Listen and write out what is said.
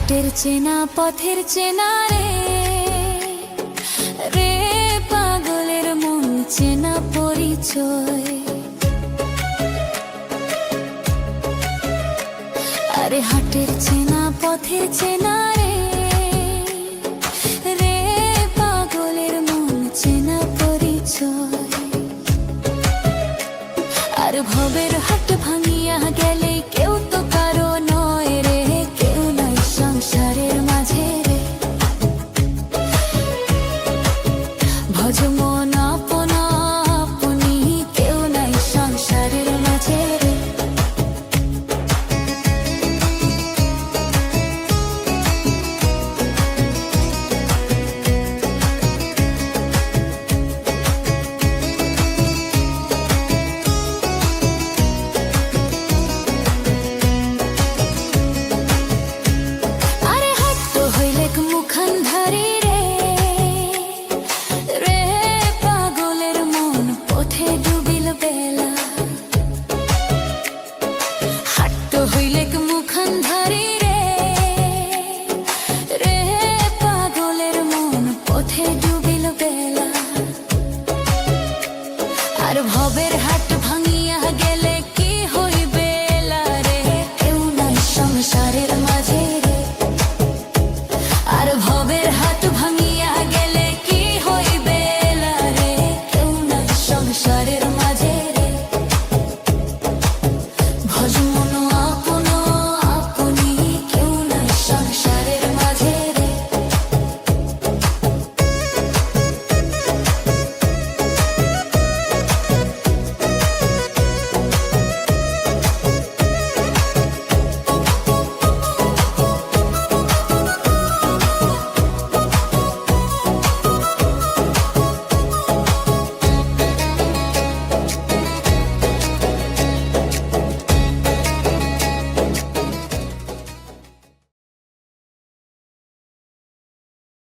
হাটের চেনা পথের চেনা রে, রে পাগলের মন চেনা পরিচয়। আরে হাটের চেনা পথের চেনা রে, রে পাগলের মন চেনা পরিচয়। আর ভবের হাট ভাঙিয়া গেলে